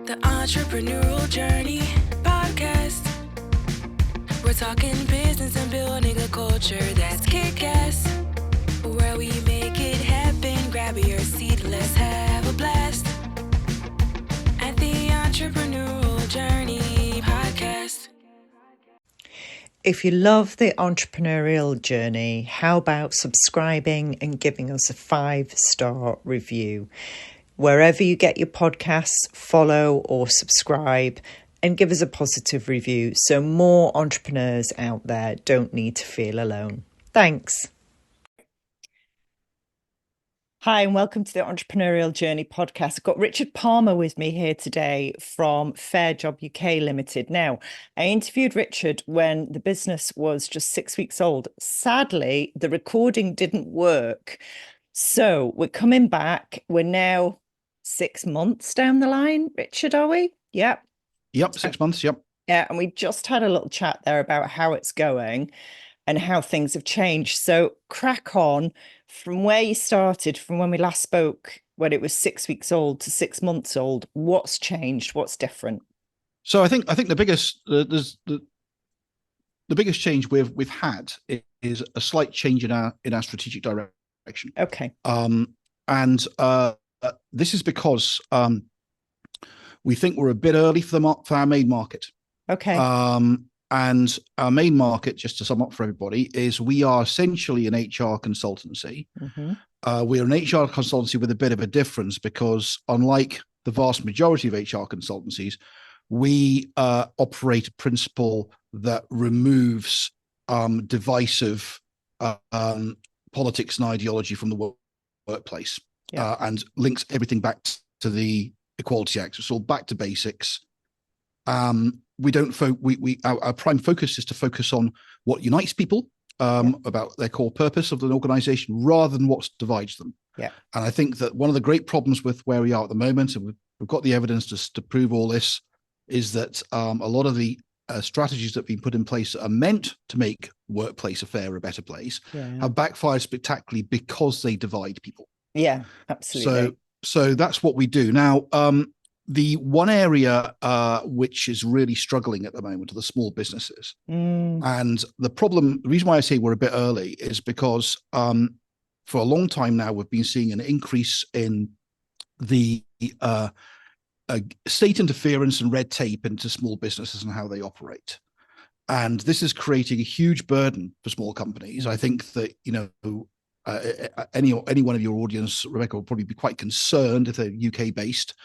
The Entrepreneurial Journey podcast. We're talking business and building a culture that's kick-ass. Where we make it happen, grab your seat, let's have a blast. At the Entrepreneurial Journey podcast. If you love the entrepreneurial journey, how about subscribing and giving us a 5-star review? Wherever you get your podcasts, follow or subscribe and give us a positive review so more entrepreneurs out there don't need to feel alone. Thanks. Hi, and welcome to the Entrepreneurial Journey podcast. I've got Richard Palmer with me here today from Fair Job UK Limited. Now, I interviewed Richard when the business was just 6 weeks old. Sadly, the recording didn't work. So we're coming back. We're now 6 months down the line, Richard, are we? Yep. 6 months, yep. Yeah, and we just had a little chat there about how it's going and how things have changed. So crack on from where you started, from when we last spoke, when it was 6 weeks old to 6 months old. What's changed? What's different? So I think the biggest the biggest change we've had is a slight change in our strategic direction. Okay. This is because we think we're a bit early for our main market. Okay. And our main market, just to sum up for everybody, is we are essentially an HR consultancy. Mm-hmm. We're an HR consultancy with a bit of a difference because, unlike the vast majority of HR consultancies, we operate a principle that removes divisive politics and ideology from the workplace, and links everything back to the Equality Act. It's all back to basics. We don't our prime focus is to focus on what unites people about their core purpose of an organization rather than what divides them. Yeah. And I think that one of the great problems with where we are at the moment, and we've got the evidence to prove all this, is that a lot of the strategies that have been put in place that are meant to make workplace a fairer, better place have backfired spectacularly because they divide people. Yeah, absolutely. So that's what we do. Now, the one area which is really struggling at the moment are the small businesses. And the reason why I say we're a bit early is because for a long time now, we've been seeing an increase in the state interference and red tape into small businesses and how they operate. And this is creating a huge burden for small companies. I think that, any one of your audience, Rebecca, will probably be quite concerned if they're UK based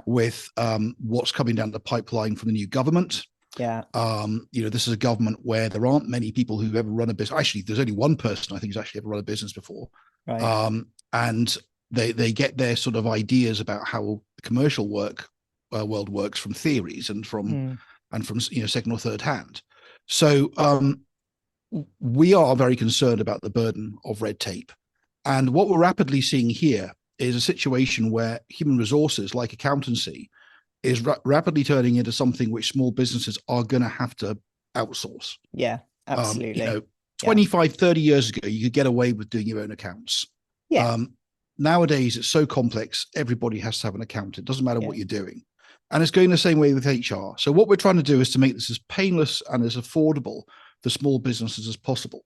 with what's coming down the pipeline from the new government. This is a government where there aren't many people who've ever run a business. Actually, there's only one person I think who's actually ever run a business before. Right. And they get their sort of ideas about how the commercial world works from theories and from second or third hand. So we are very concerned about the burden of red tape. And what we're rapidly seeing here is a situation where human resources, like accountancy, is rapidly turning into something which small businesses are going to have to outsource. Yeah, absolutely. 25, 30 years ago, you could get away with doing your own accounts. Yeah. Nowadays, it's so complex, everybody has to have an accountant. It doesn't matter what you're doing. And it's going the same way with HR. So what we're trying to do is to make this as painless and as affordable for small businesses as possible.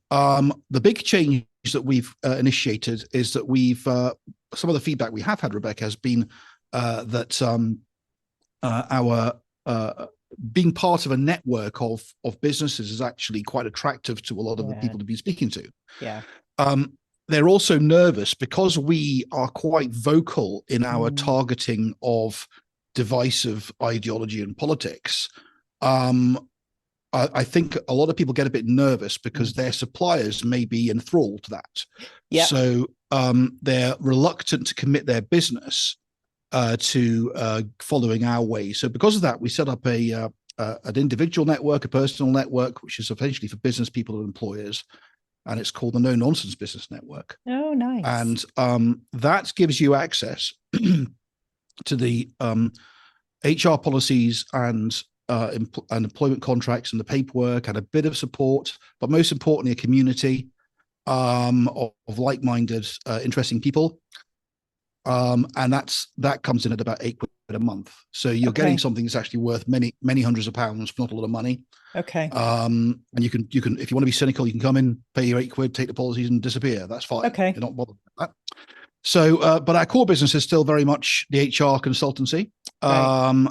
The big change that we've initiated is that we've some of the feedback we have had, Rebecca, has been that our being part of a network of businesses is actually quite attractive to a lot of the people to be speaking to. Yeah. They're also nervous because we are quite vocal in our targeting of divisive ideology and politics. I think a lot of people get a bit nervous because their suppliers may be enthralled to that. Yeah. So they're reluctant to commit their business to following our way. So because of that, we set up an individual network, a personal network, which is essentially for business people and employers. And it's called the No Nonsense Business Network. Oh, nice. And that gives you access to the HR policies and employment contracts and the paperwork and a bit of support, but most importantly, a community of like-minded, interesting people. And that comes in at about £8 a month. So you're getting something that's actually worth many hundreds of pounds for not a lot of money. Okay. And you can, if you want to be cynical, you can come in, pay your £8, take the policies and disappear. That's fine. Okay. You're not bothered with that. So, but our core business is still very much the HR consultancy. Right.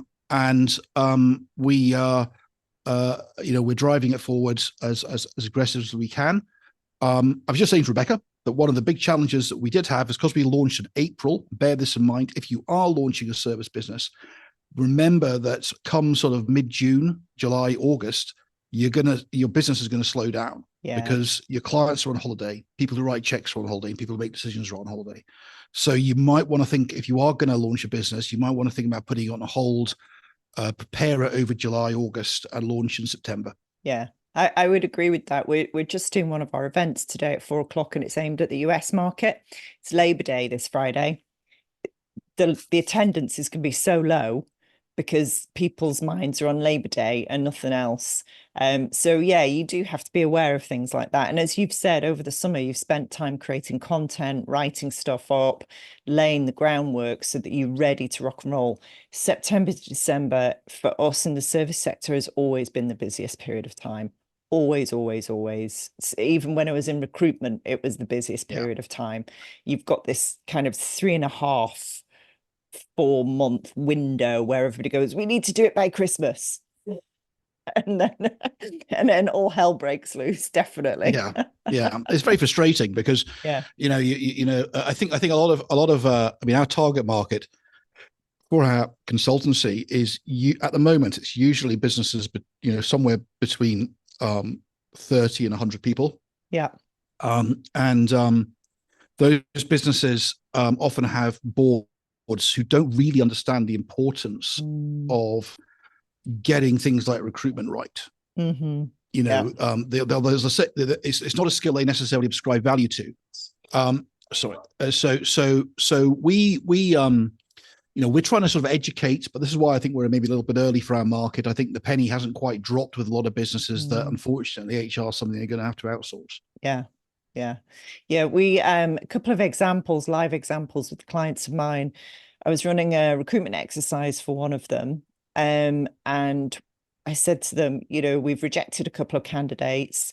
We are, we're driving it forward as aggressive as we can. I was just saying to Rebecca that one of the big challenges that we did have is because we launched in April. Bear this in mind. If you are launching a service business, remember that come sort of mid-June, July, August, your business is going to slow down because your clients are on holiday, people who write checks are on holiday, and people who make decisions are on holiday. So you might want to think, if you are going to launch a business, you might want to think about putting it on a hold, prepare it over July, August, and launch in September. Yeah. I would agree with that. We're just doing one of our events today at 4:00, and it's aimed at the US market. It's Labor Day this Friday. The attendance is going to be so low because people's minds are on Labor Day and nothing else. So yeah, you do have to be aware of things like that. And as you've said, over the summer, you've spent time creating content, writing stuff up, laying the groundwork so that you're ready to rock and roll. September to December for us in the service sector has always been the busiest period of time. Always, always, always. Even when I was in recruitment, it was the busiest period of time. You've got this kind of 3.5, 4-month window where everybody goes, we need to do it by Christmas. And then all hell breaks loose, definitely. Yeah. It's very frustrating because I think a lot of our target market for our consultancy is at the moment it's usually businesses, but somewhere between 30 and 100 people. Those businesses often have boards who don't really understand the importance of getting things like recruitment right. It's not a skill they necessarily ascribe value to. We're trying to sort of educate, but this is why I think we're maybe a little bit early for our market. I think the penny hasn't quite dropped with a lot of businesses that unfortunately HR is something they're going to have to outsource. We a couple of examples, live examples with clients of mine. I was running a recruitment exercise for one of them, and I said to them, we've rejected a couple of candidates.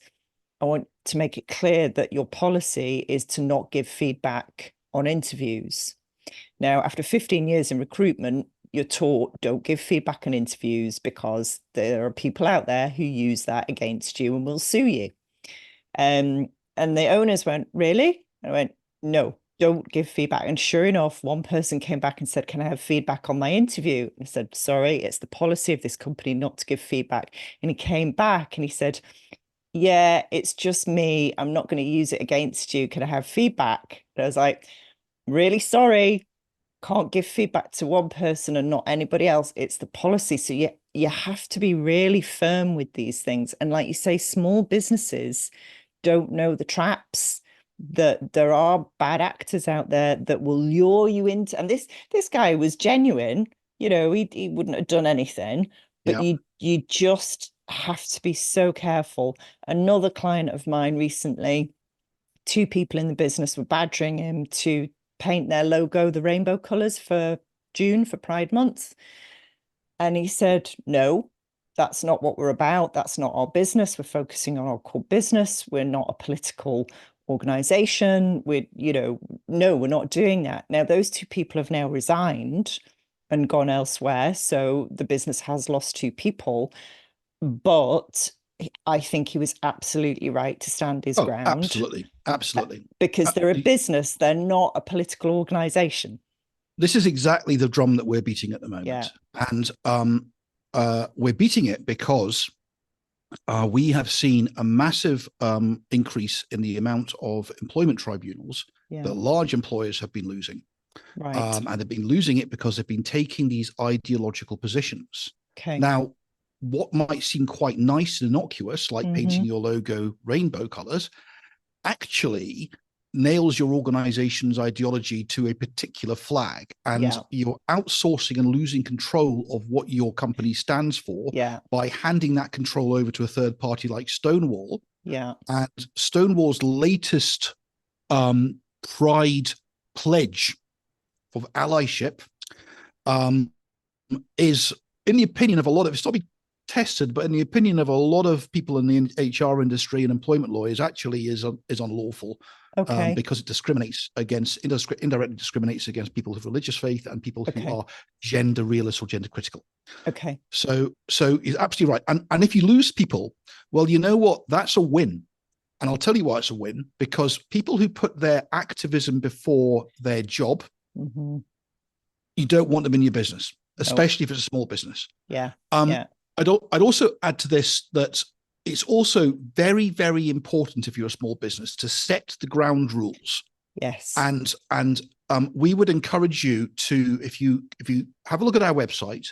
I want to make it clear that your policy is to not give feedback on interviews. Now, after 15 years in recruitment, you're taught don't give feedback on interviews because there are people out there who use that against you and will sue you. And the owners went, really? I went, no, don't give feedback. And sure enough, one person came back and said, can I have feedback on my interview? And I said, sorry, it's the policy of this company not to give feedback. And he came back and he said, yeah, it's just me. I'm not going to use it against you. Can I have feedback? And I was like, really sorry. Can't give feedback to one person and not anybody else. It's the policy. So you have to be really firm with these things. And like you say, small businesses don't know the traps, that there are bad actors out there that will lure you into. And this guy was genuine. He wouldn't have done anything, but you just have to be so careful. Another client of mine recently, 2 people in the business were badgering him to paint their logo the rainbow colors for June, for Pride Month. And he said, no, that's not what we're about. That's not our business. We're focusing on our core business. We're not a political organization. No, we're not doing that. Now, those 2 people have now resigned and gone elsewhere. So the business has lost 2 people, but I think he was absolutely right to stand his ground. Absolutely. Because they're a business, they're not a political organization. This is exactly the drum that we're beating at the moment. And we're beating it because we have seen a massive increase in the amount of employment tribunals that large employers have been losing. And they've been losing it because they've been taking these ideological positions. Now, what might seem quite nice and innocuous, like painting your logo rainbow colors, actually nails your organization's ideology to a particular flag, and you're outsourcing and losing control of what your company stands for by handing that control over to a third party like Stonewall. And Stonewall's latest Pride pledge of allyship is, in the opinion of a lot of, it's not be tested, but in the opinion of a lot of people in the HR industry and employment lawyers, actually is unlawful. Okay. Because it discriminates against, indirectly discriminates against people of religious faith and people who are gender realist or gender critical. Okay. So he's absolutely right. And if you lose people, well, you know what? That's a win. And I'll tell you why it's a win, because people who put their activism before their job, you don't want them in your business, especially if it's a small business. Yeah. I'd also add to this that it's also very, very important if you're a small business to set the ground rules. Yes. And we would encourage you to, if you have a look at our website,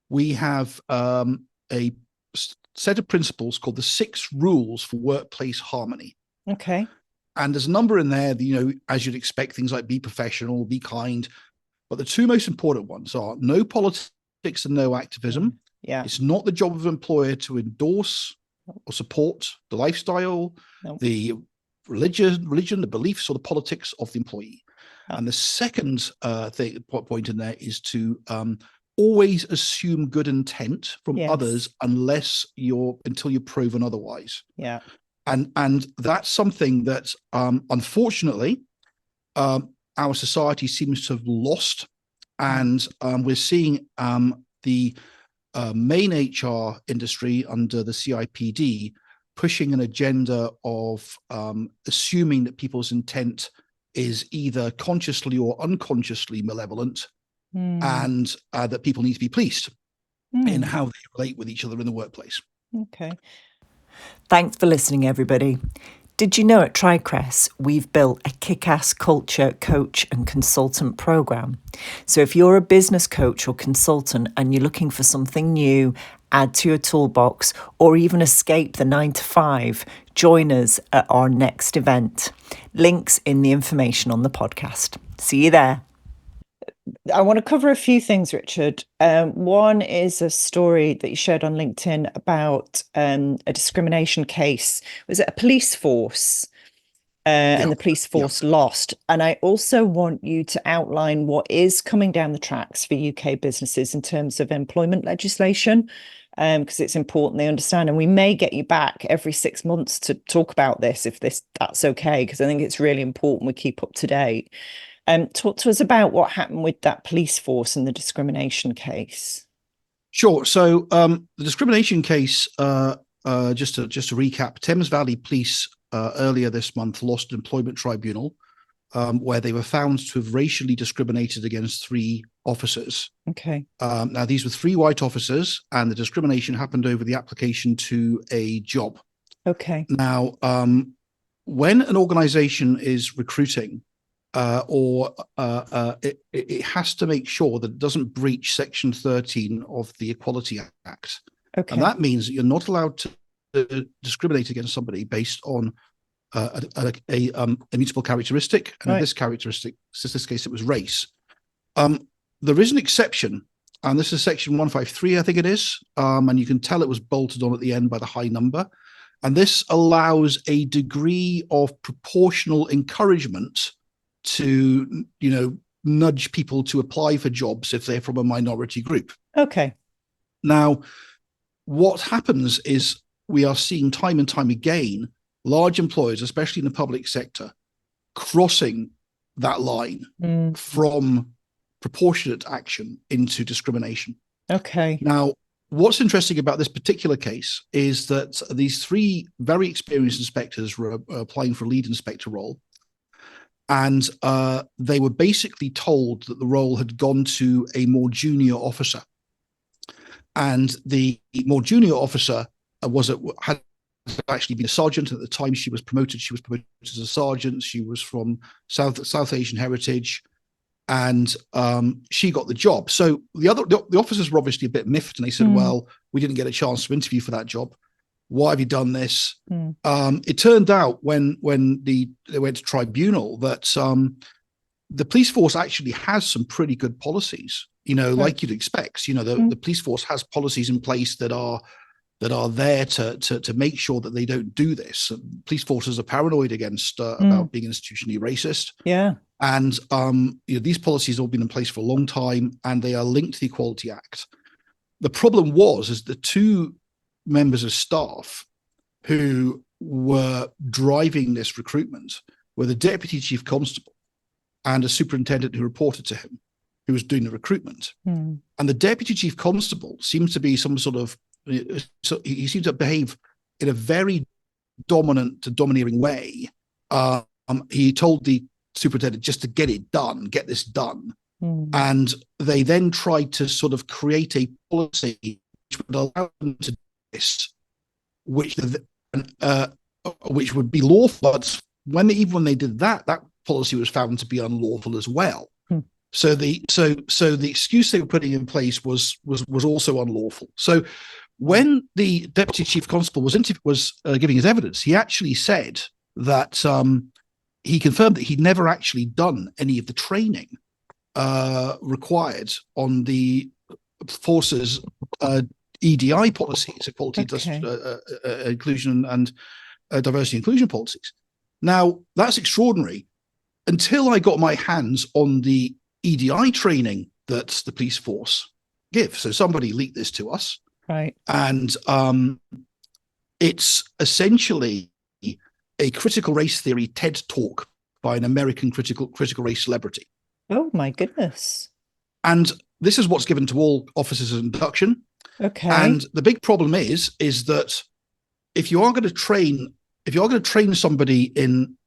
we have a set of principles called the 6 rules for workplace harmony. Okay. And there's a number in there that, you know, as you'd expect, things like be professional, be kind. But the 2 most important ones are no politics and no activism. Yeah. It's not the job of an employer to endorse or support the lifestyle, the religion, the beliefs, or the politics of the employee. And the second point in there is to always assume good intent from others until you're proven otherwise. Yeah. And that's something that unfortunately our society seems to have lost, and we're seeing the main HR industry under the CIPD pushing an agenda of assuming that people's intent is either consciously or unconsciously malevolent, and that people need to be pleased in how they relate with each other in the workplace. Okay. Thanks for listening, everybody. Did you know at TriCrest, we've built a kick-ass culture coach and consultant program? So if you're a business coach or consultant and you're looking for something new, add to your toolbox, or even escape the 9 to 5, join us at our next event. Links in the information on the podcast. See you there. I want to cover a few things, Richard. One is a story that you shared on LinkedIn about a discrimination case. Was it a police force? And the police force lost. And I also want you to outline what is coming down the tracks for UK businesses in terms of employment legislation, because it's important they understand. And we may get you back every 6 months to talk about this, if that's okay, because I think it's really important we keep up to date. Talk to us about what happened with that police force and the discrimination case. Sure. So the discrimination case, just to recap, Thames Valley Police earlier this month lost an employment tribunal where they were found to have racially discriminated against 3 officers. Okay. Now, these were 3 white officers, and the discrimination happened over the application to a job. Okay. Now, when an organization is recruiting, it has to make sure that it doesn't breach Section 13 of the Equality Act. Okay. And that means that you're not allowed to discriminate against somebody based on a immutable characteristic. And in this case, it was race. There is an exception, and this is Section 153, I think it is. And you can tell it was bolted on at the end by the high number. And this allows a degree of proportional encouragement to, nudge people to apply for jobs if they're from a minority group. Okay. Now, what happens is we are seeing time and time again, large employers, especially in the public sector, crossing that line from proportionate action into discrimination. Okay. Now, what's interesting about this particular case is that these 3 very experienced inspectors were applying for a lead inspector role. And they were basically told that the role had gone to a more junior officer. And the more junior officer had actually been a sergeant at the time she was promoted. She was promoted as a sergeant. She was from South Asian heritage, and she got the job. So the officers were obviously a bit miffed, and they said, "Well, we didn't get a chance to interview for that job. Why have you done this?" It turned out when they went to tribunal that the police force actually has some pretty good policies, like you'd expect. The police force has policies in place that that are there to make sure that they don't do this. Police forces are paranoid against about being institutionally racist. Yeah. And these policies have all been in place for a long time, and they are linked to the Equality Act. The problem is the two members of staff who were driving this recruitment were the deputy chief constable and a superintendent who reported to him, who was doing the recruitment. And the deputy chief constable seems to be some sort of, he seems to behave in a very domineering way. He told the superintendent just to get this done. And they then tried to sort of create a policy which would allow them to do this, which would be lawful. But even when they did that policy was found to be unlawful as well. So the excuse they were putting in place was also unlawful. So when the deputy chief constable was giving his evidence, he actually said that he confirmed that he'd never actually done any of the training required on the force's EDI policies, equality, inclusion, and diversity inclusion policies. Now, that's extraordinary. Until I got my hands on the EDI training that the police force give. So somebody leaked this to us. Right. And it's essentially a critical race theory TED talk by an American critical race celebrity. Oh, my goodness. And this is what's given to all officers of induction. Okay. And the big problem is that if you are going to train somebody in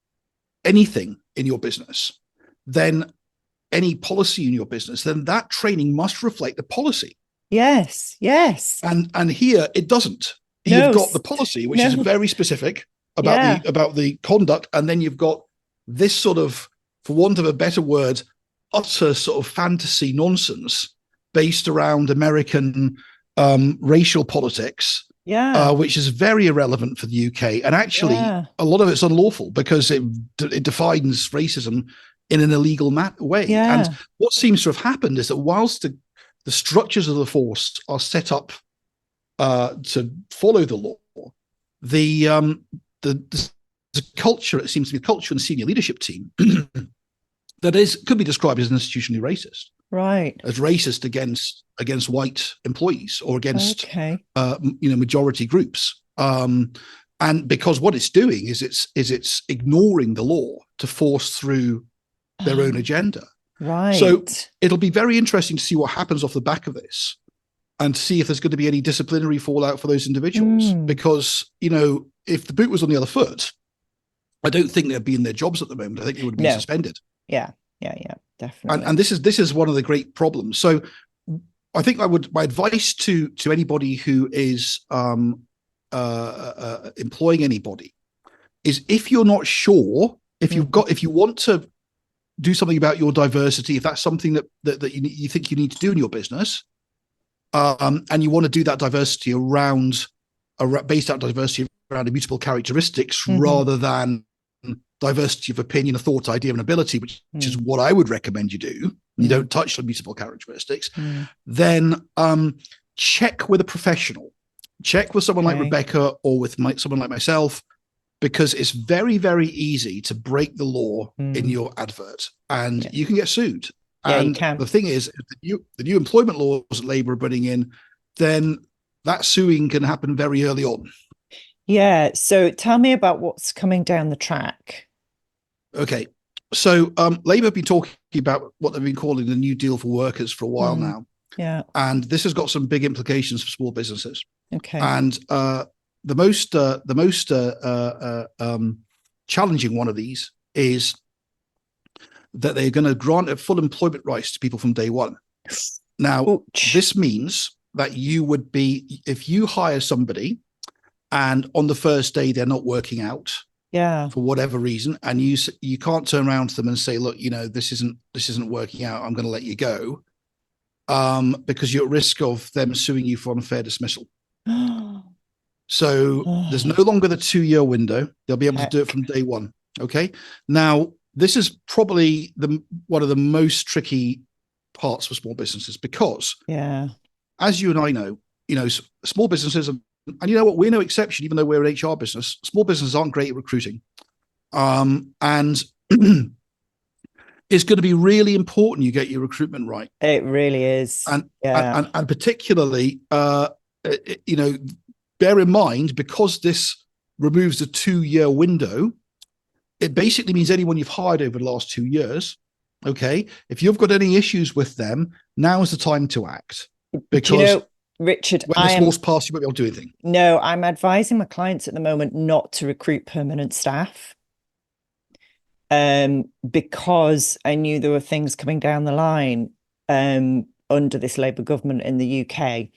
anything in your business, then any policy in your business, then that training must reflect the policy. Yes. And here it doesn't. You've got the policy, which is very specific about the conduct, and then you've got this sort of, for want of a better word, utter sort of fantasy nonsense based around American racial politics, which is very irrelevant for the UK. And actually, a lot of it's unlawful because it defines racism in an illegal way. And what seems to have happened is that whilst the structures of the force are set up to follow the law, the culture, it seems to be the culture in the senior leadership team that could be described as institutionally racist. Right. As racist against white employees or against majority groups. And because what it's doing is it's ignoring the law to force through their own agenda. Right. So it'll be very interesting to see what happens off the back of this and see if there's going to be any disciplinary fallout for those individuals. Because, if the boot was on the other foot, I don't think they'd be in their jobs at the moment. I think they would be suspended. Yeah, definitely. And this is one of the great problems. So I think my advice to anybody who is employing anybody is, if you're not sure, if you want to do something about your diversity, if that's something that you think you need to do in your business, and you want to do that diversity based out diversity around immutable characteristics rather than diversity of opinion, a thought, idea, and ability, which is what I would recommend you do. You don't touch immutable characteristics. Then check with a professional. Check with someone like Rebecca or with someone like myself, because it's very, very easy to break the law in your advert, and you can get sued. And the thing is, the new employment laws that Labour are putting in, then that suing can happen very early on. Yeah. So tell me about what's coming down the track. Okay. So Labour have been talking about what they've been calling the New Deal for workers for a while now. Yeah. And this has got some big implications for small businesses. Okay. And the most challenging one of these is that they're going to grant full employment rights to people from day one. Now, this means that you would be, if you hire somebody and on the first day they're not working out for whatever reason, and you can't turn around to them and say, look, this isn't working out, I'm going to let you go, because you're at risk of them suing you for unfair dismissal. So there's no longer the 2-year window. They'll be able to do it from day one. Okay. Now, this is probably one of the most tricky parts for small businesses, because as you and I know, small businesses are and you know what, we're no exception, even though we're an HR business. Small businesses aren't great at recruiting. And it's going to be really important you get your recruitment right. It really is. And particularly, you know, bear in mind, because this removes a 2-year window, it basically means anyone you've hired over the last 2 years, okay, if you've got any issues with them, now is the time to act. Because Richard, when this law's passed, you won't be able to do anything. No, I'm advising my clients at the moment not to recruit permanent staff. Because I knew there were things coming down the line under this Labour government in the UK.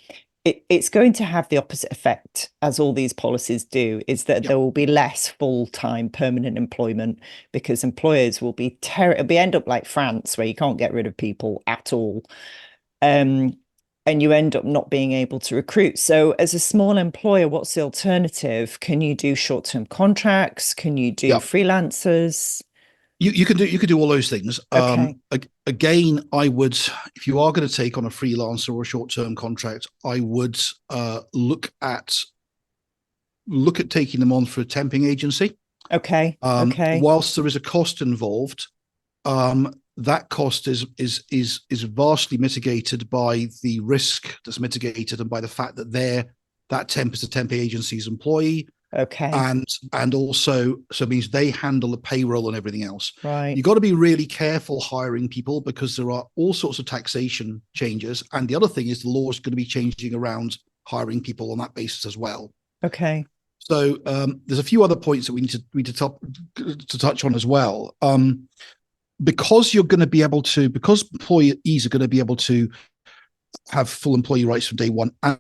It's going to have the opposite effect, as all these policies do, is that there will be less full-time permanent employment, because employers will be it'll be end up like France, where you can't get rid of people at all. And you end up not being able to recruit. So as a small employer, what's the alternative? Can you do short-term contracts? Can you do freelancers? You can do all those things. Okay. Again, I would, if you are going to take on a freelancer or a short-term contract, I would look at taking them on for a temping agency. Okay. Okay. Whilst there is a cost involved, that cost is vastly mitigated by the risk that's mitigated, and by the fact that that temp is a temping agency's employee. Okay. And also, so it means they handle the payroll and everything else. Right. You've got to be really careful hiring people, because there are all sorts of taxation changes. And the other thing is the law is going to be changing around hiring people on that basis as well. Okay. So there's a few other points that we need to touch on as well. Because you're going to be able to, because employees are going to be able to have full employee rights from day one and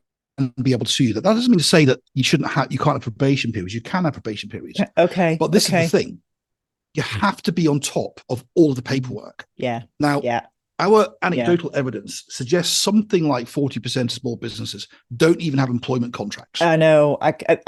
be able to sue you. That doesn't mean to say that you can't have probation periods. You can have probation periods. Okay. But this is the thing. You have to be on top of all of the paperwork. Yeah. Now, our anecdotal evidence suggests something like 40% of small businesses don't even have employment contracts. I know.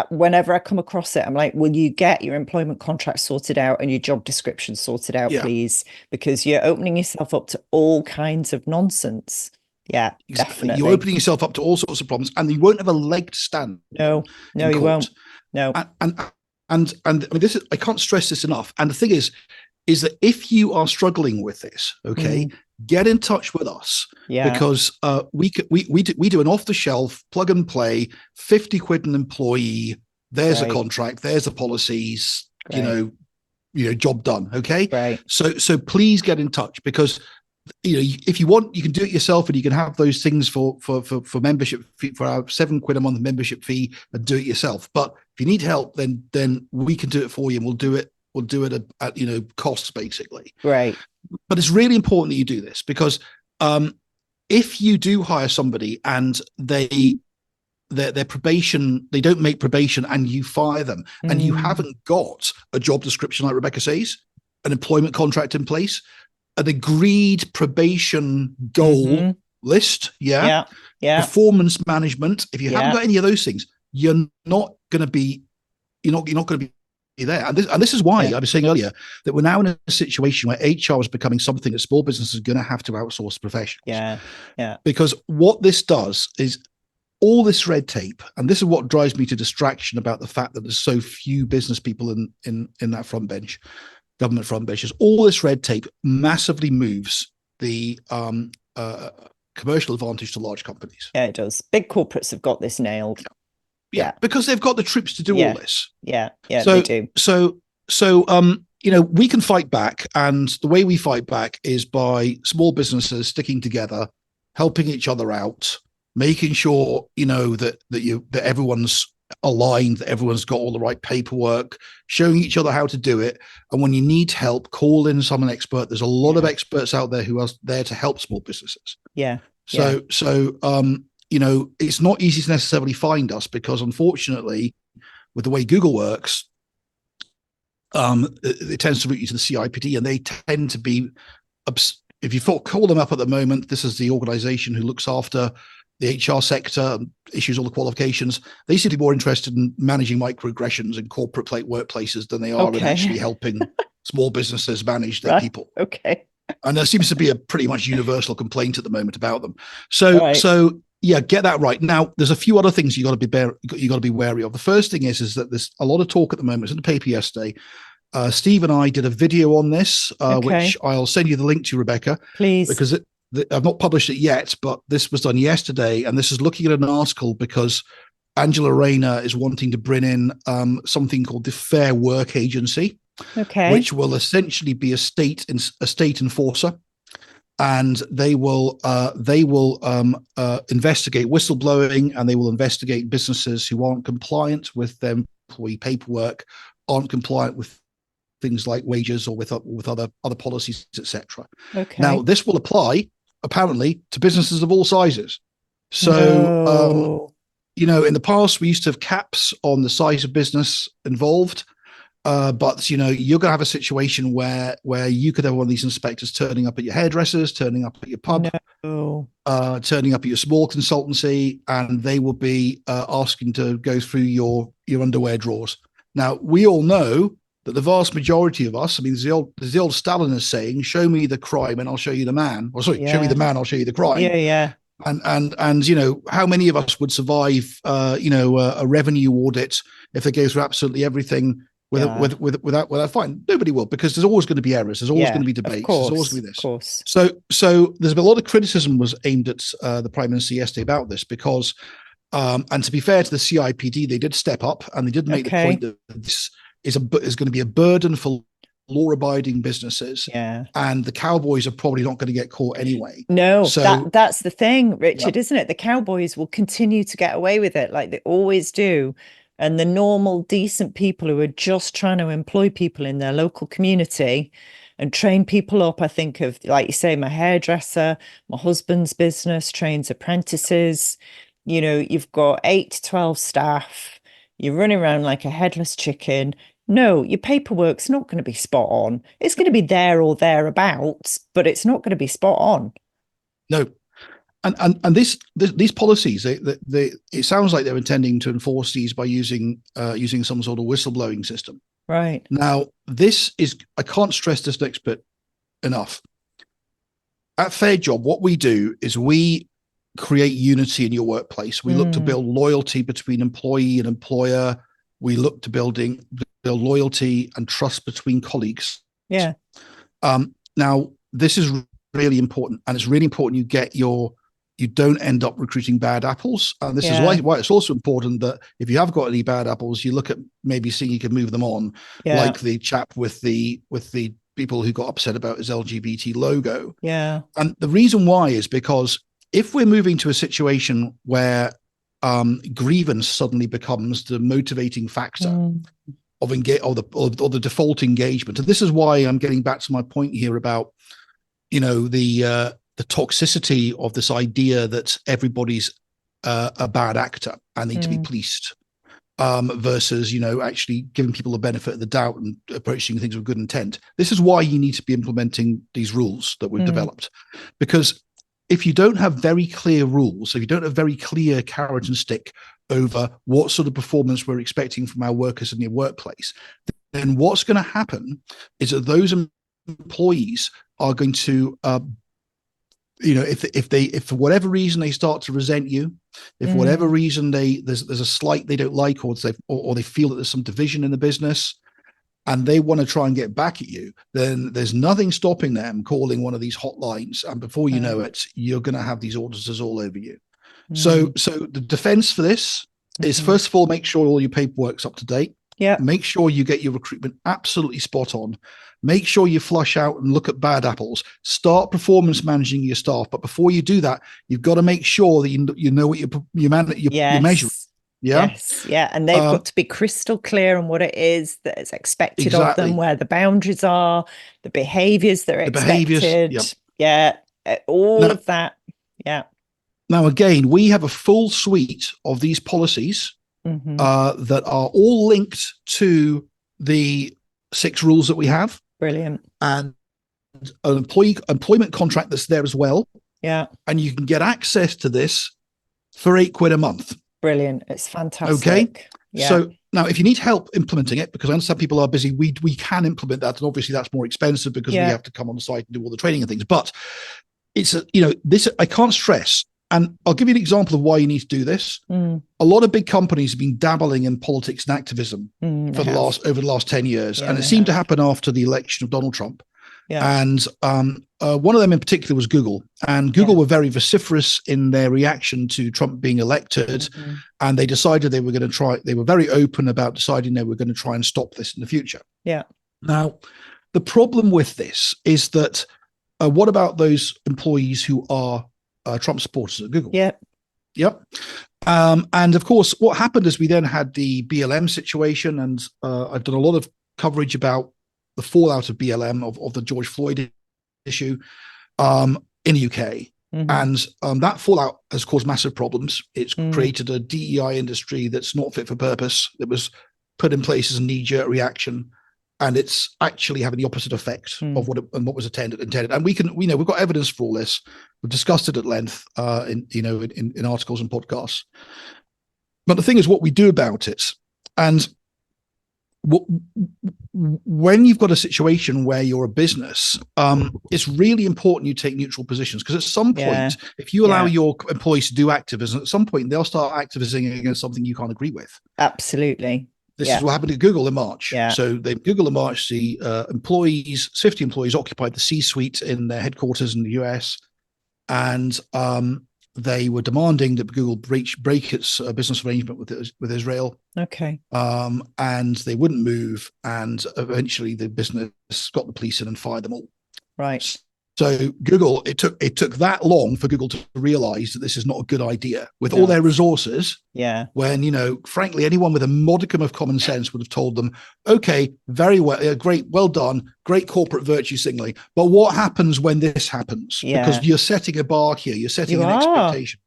Whenever I come across it, I'm like, will you get your employment contract sorted out and your job description sorted out, please? Because you're opening yourself up to all kinds of nonsense. Yeah, exactly. Definitely. You're opening yourself up to all sorts of problems, and you won't have a leg to stand. No, you won't. No. And I mean, this is, I can't stress this enough. And the thing is that if you are struggling with this, okay, get in touch with us. Yeah. Because we do an off-the-shelf plug and play, 50 quid an employee. There's a contract. There's the policies. You know, job done. Okay. Right. So please get in touch, because you know, if you want, you can do it yourself, and you can have those things for membership fee, for our 7 quid a month membership fee, and do it yourself. But if you need help, then we can do it for you, and we'll do it at you know, costs, basically. Right. But it's really important that you do this, because if you do hire somebody and their probation, they don't make probation, and you fire them, and you haven't got a job description, like Rebecca says, an employment contract in place, an agreed probation goal list, performance management. If you haven't got any of those things, you're not going to be there. And this is why I was saying earlier that we're now in a situation where HR is becoming something that small businesses are going to have to outsource professionals. Yeah. Because what this does is all this red tape, and this is what drives me to distraction about the fact that there's so few business people in that front bench. Government front benches, all this red tape massively moves the commercial advantage to large companies. Yeah, it does. Big corporates have got this nailed. Yeah, because they've got the troops to do all this. Yeah, they do. So you know, we can fight back, and the way we fight back is by small businesses sticking together, helping each other out, making sure, you know, that everyone's aligned, that everyone's got all the right paperwork, showing each other how to do it. And when you need help, call in someone expert. There's a lot of experts out there who are there to help small businesses. So you know, it's not easy to necessarily find us, because unfortunately, with the way Google works, it tends to route you to the CIPD, and they tend to be, if you call them up at the moment, this is the organization who looks after the HR sector, issues all the qualifications. They seem to be more interested in managing microaggressions in corporate workplaces than they are in actually helping small businesses manage their people. Okay. And there seems to be a pretty much universal complaint at the moment about them. So get that right. Now, there's a few other things you got to be wary of. The first thing is that there's a lot of talk at the moment. It's in the paper yesterday. Steve and I did a video on this, which I'll send you the link to, Rebecca, please, because I've not published it yet, but this was done yesterday, and this is looking at an article because Angela Rayner is wanting to bring in something called the Fair Work Agency, which will essentially be a state enforcer. And they will investigate whistleblowing, and they will investigate businesses who aren't compliant with their employee paperwork, aren't compliant with things like wages or with other policies, etc. Now, this will apply apparently to businesses of all sizes. So, in the past we used to have caps on the size of business involved. But you're going to have a situation where you could have one of these inspectors turning up at your hairdressers, turning up at your pub, turning up at your small consultancy, and they will be asking to go through your underwear drawers. Now, we all know that the vast majority of us, I mean, there's the old Stalinist saying, "Show me the crime and I'll show you the man." Or sorry, show me the man, I'll show you the crime. Yeah. And how many of us would survive a revenue audit if they go through absolutely everything without fine? Nobody will, because there's always going to be errors. There's always going to be debates. There's always going to be this. Of course. So there's been a lot of criticism was aimed at the Prime Minister yesterday about this, because, and to be fair to the CIPD, they did step up and they did make the point that this is going to be a burden for law-abiding businesses, and the cowboys are probably not going to get caught anyway. No, so that's the thing, Richard, isn't it? The cowboys will continue to get away with it like they always do. And the normal, decent people who are just trying to employ people in their local community and train people up. I think of, like you say, my hairdresser, my husband's business trains apprentices. You've got 8 to 12 staff. You're running around like a headless chicken. No, your paperwork's not going to be spot on. It's going to be there or thereabouts, but it's not going to be spot on. No. And these policies, it sounds like they're intending to enforce these by using some sort of whistleblowing system. Right. Now, I can't stress this next bit enough. At Fair Job, what we do is we create unity in your workplace. We look to build loyalty between employee and employer. We look to build loyalty and trust between colleagues. Yeah. Now, this is really important, and it's really important you don't end up recruiting bad apples. And this is why it's also important that if you have got any bad apples, you look at maybe seeing you can move them on, like the chap with the people who got upset about his LGBT logo. Yeah. And the reason why is because if we're moving to a situation where grievance suddenly becomes the motivating factor of the default engagement, and this is why I'm getting back to my point here about the toxicity of this idea that everybody's a bad actor and need to be policed, versus actually giving people the benefit of the doubt and approaching things with good intent. This is why you need to be implementing these rules that we've developed, because if you don't have very clear rules, if you don't have very clear carrot and stick over what sort of performance we're expecting from our workers in the workplace, then what's going to happen is that those employees are going to, if for whatever reason they start to resent you, if for whatever reason there's a slight they don't like, or they feel that there's some division in the business, and they want to try and get back at you, then there's nothing stopping them calling one of these hotlines, and before you know it, you're going to have these auditors all over you. So the defense for this is, first of all, make sure all your paperwork's up to date. Yeah. Make sure you get your recruitment absolutely spot on. Make sure you flush out and look at bad apples. Start performance managing your staff. But before you do that, you've got to make sure that you know what you're measuring. Yeah. Yes. Yeah. And they've got to be crystal clear on what it is that is expected of them, where the boundaries are, the behaviors that are expected. Yeah. All of that. Yeah. Now, again, we have a full suite of these policies that are all linked to the 6 rules that we have. Brilliant. And an employment contract that's there as well. Yeah. And you can get access to this for £8 a month. Brilliant. It's fantastic. Okay. Yeah. So now, if you need help implementing it, because I understand people are busy, we can implement that. And obviously that's more expensive because we have to come on the site and do all the training and things. But it's this, I can't stress And I'll give you an example of why you need to do this. A lot of big companies have been dabbling in politics and activism over the last 10 years. And it seemed to happen after the election of Donald Trump. Yeah. And one of them in particular was Google. And Google were very vociferous in their reaction to Trump being elected. And they decided they were very open about deciding they were going to try and stop this in the future. Yeah. Now, the problem with this is that what about those employees who are Trump supporters at Google? Yep. And of course, what happened is we then had the BLM situation, and I've done a lot of coverage about the fallout of BLM, of the George Floyd issue in the UK. And that fallout has caused massive problems. It's created a DEI industry that's not fit for purpose. It was put in place as a knee-jerk reaction. And it's actually having the opposite effect of what was intended. And we've got evidence for all this. We've discussed it at length in articles and podcasts. But the thing is, what we do about it, and when you've got a situation where you're a business, it's really important you take neutral positions, because at some point, if you allow your employees to do activism, at some point they'll start activism against something you can't agree with. Absolutely. This is what happened to Google in March. So Google in March, the 50 employees occupied the C-suite in their headquarters in the US. And they were demanding that Google break its business arrangement with Israel. Okay. And they wouldn't move. And eventually the business got the police in and fired them all. Right. So Google, it took that long for Google to realize that this is not a good idea with all their resources. Yeah. When, frankly, anyone with a modicum of common sense would have told them, okay, very well, great, well done, great corporate virtue signaling. But what happens when this happens? Yeah. Because you're setting a bar here. You're setting an expectation.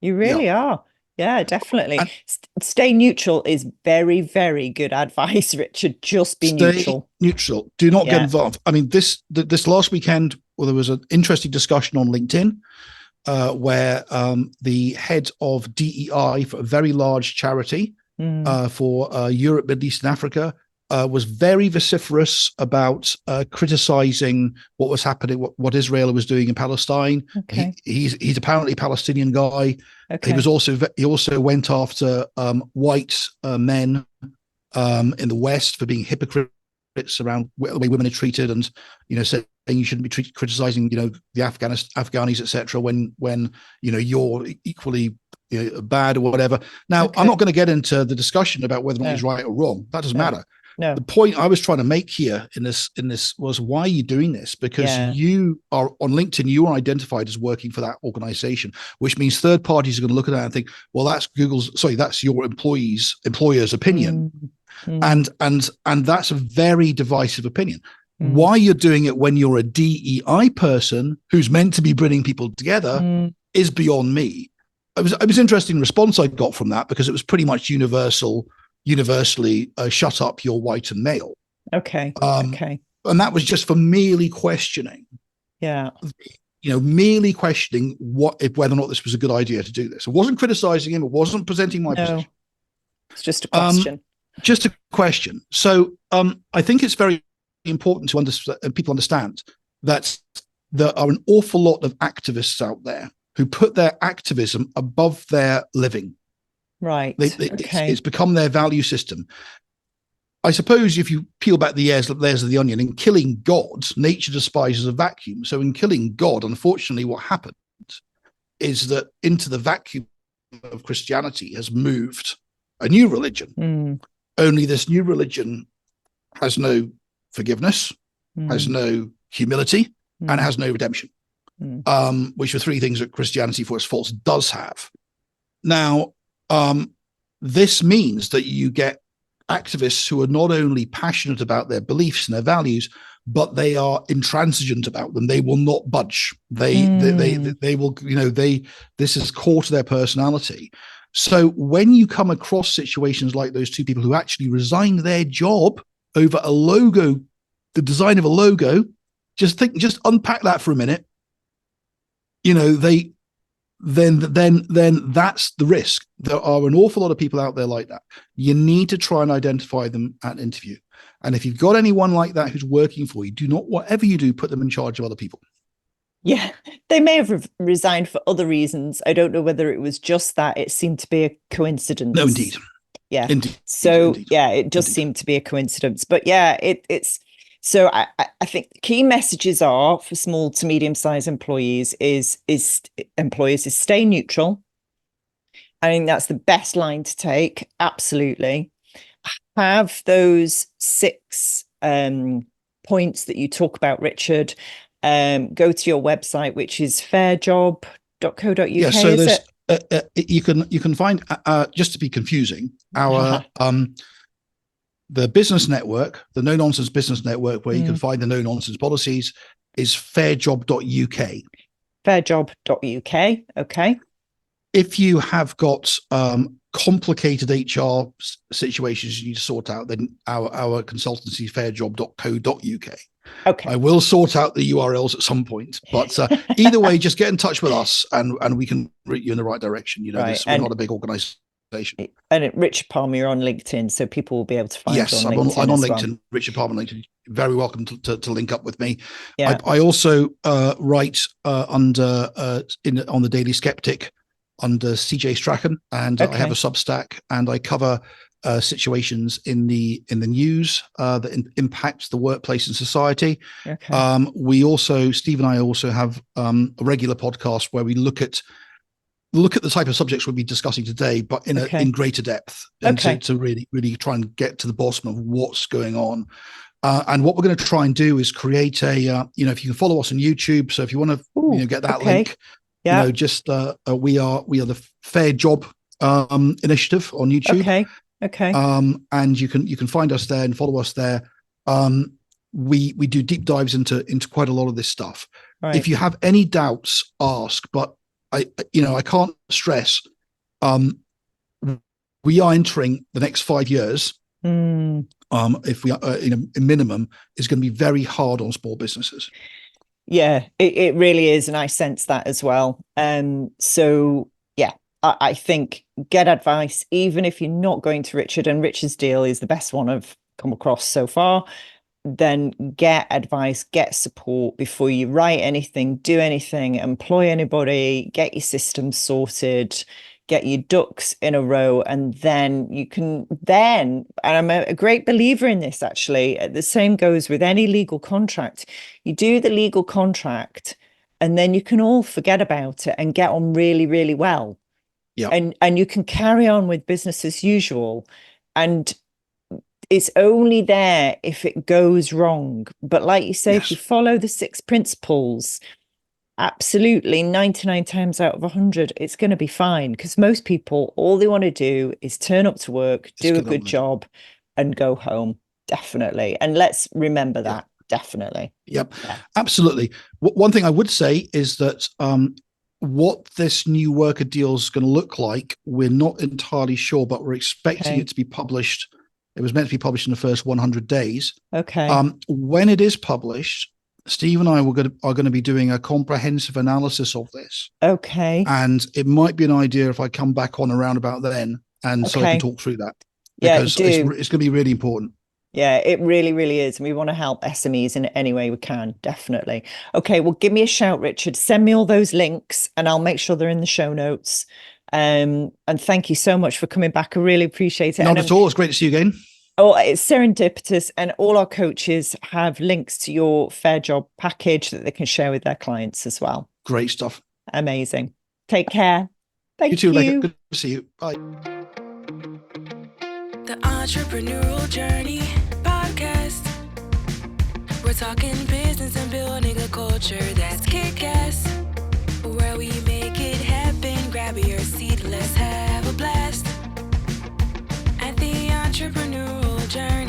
You really are. Yeah, definitely. Stay neutral is very, very good advice, Richard. Just be neutral. Neutral. Do not get involved. I mean, this last weekend, there was an interesting discussion on LinkedIn where the head of DEI for a very large charity for Europe, Middle East, and Africa was very vociferous about criticizing what was happening, what Israel was doing in Palestine. Okay. He's apparently a Palestinian guy. Okay. He also went after white men in the West for being hypocrites around the way women are treated, and saying you shouldn't be criticizing the Afghanis, etc. when you're equally bad or whatever. Now, I'm not going to get into the discussion about whether or not he's right or wrong. That doesn't matter. No. The point I was trying to make here in this was, why are you doing this? Because you are on LinkedIn, you are identified as working for that organization, which means third parties are going to look at that and think, well, that's your employer's opinion. And that's a very divisive opinion. Why you're doing it when you're a DEI person who's meant to be bringing people together is beyond me. It was interesting response I got from that, because it was pretty much universally shut up, you're white and male. Okay. Okay. And that was just for merely questioning. Yeah. Merely questioning whether or not this was a good idea to do this. It wasn't criticizing him. It wasn't presenting my position. It's just a question. Just a question. So I think it's very important to understand, and people understand, that there are an awful lot of activists out there who put their activism above their living. Right. It's become their value system. I suppose if you peel back the layers of the onion, in killing God, nature despises a vacuum. So in killing God, unfortunately, what happened is that into the vacuum of Christianity has moved a new religion. Only this new religion has no forgiveness, has no humility, and has no redemption, which are three things that Christianity, for its faults, does have. Now, this means that you get activists who are not only passionate about their beliefs and their values, but they are intransigent about them. They will not budge. They will, this is core to their personality. So when you come across situations like those two people who actually resigned their job over a logo, the design of a logo, just unpack that for a minute. Then that's the risk. There are an awful lot of people out there like that. You need to try and identify them at interview. And if you've got anyone like that who's working for you, do not, whatever you do, put them in charge of other people. Yeah, they may have resigned for other reasons. I don't know whether it was just that. It seemed to be a coincidence. No, indeed. Yeah. Indeed. So Indeed. yeah, it just seemed to be a coincidence. But yeah, it's so I think key messages are for small to medium-sized employees is stay neutral. I think that's the best line to take. Absolutely. Have those 6 points that you talk about, Richard. Go to your website, which is fairjob.co.uk. Yeah, so there's you can find just to be confusing, our the business network, the no nonsense business network, where you can find the no nonsense policies, is fairjob.uk. Fairjob.uk. Okay. If you have got complicated HR situations you need to sort out, then our consultancy fairjob.co.uk. Okay. I will sort out the URLs at some point, but either way, just get in touch with us and we can route you in the right direction. You know, Right. we're not a big organization. And Richard Palmer, you're on LinkedIn, so people will be able to find Yes, you on I'm LinkedIn. on as LinkedIn. well. Richard Palmer LinkedIn. Very welcome to link up with me. Yeah. I also write on the Daily Skeptic under CJ Strachan, and I have a Substack, and I cover situations in the news that impact the workplace and society. Okay. Steve and I also have a regular podcast where we look at the type of subjects we'll be discussing today, but in greater depth, and to really try and get to the bottom of what's going on. And what we're going to try and do is create a, if you can follow us on YouTube. So if you want to, get that link, we are the Fair Job initiative on YouTube. Okay. And you can find us there and follow us there. We do deep dives into quite a lot of this stuff. Right. If you have any doubts, ask. But I can't stress. We are entering the next 5 years. If we a minimum is going to be very hard on small businesses. Yeah, it really is, and I sense that as well. So yeah, I think get advice, even if you're not going to Richard, and Richard's deal is the best one I've come across so far. Then get advice, get support before you write anything, do anything, employ anybody, get your systems sorted, get your ducks in a row, and then you can and I'm a great believer in this, actually. The same goes with any legal contract. You do the legal contract and then you can all forget about it and get on really, really well. Yeah. And you can carry on with business as usual. And it's only there if it goes wrong. But like you say, if you follow the 6 principles, absolutely 99 times out of 100, it's going to be fine, because most people, all they want to do is turn up to work, do a good job and go home. Definitely. And let's remember that. Definitely. Yep. Yeah. Absolutely. One thing I would say is that what this new worker deal is going to look like, we're not entirely sure, but we're expecting it to be published. It was meant to be published in the first 100 days. Okay. When it is published, Steve and I are going to be doing a comprehensive analysis of this. Okay. And it might be an idea if I come back on around about then, and so I can talk through that. Because it's going to be really important. Yeah, it really, really is. And we want to help SMEs in any way we can, definitely. Okay, well, give me a shout, Richard. Send me all those links and I'll make sure they're in the show notes. And thank you so much for coming back. I really appreciate it. Not at all. It's great to see you again. Oh, it's serendipitous, and all our coaches have links to your Fair Job package that they can share with their clients as well. Great stuff. Amazing. Take care. Thank you. You too, Rebecca. Good to see you. Bye. The Entrepreneurial Journey Podcast. We're talking business and building a culture that's kick-ass. Where we make it happen. Grab your seat, let's have a blast. At the Entrepreneurial Journey.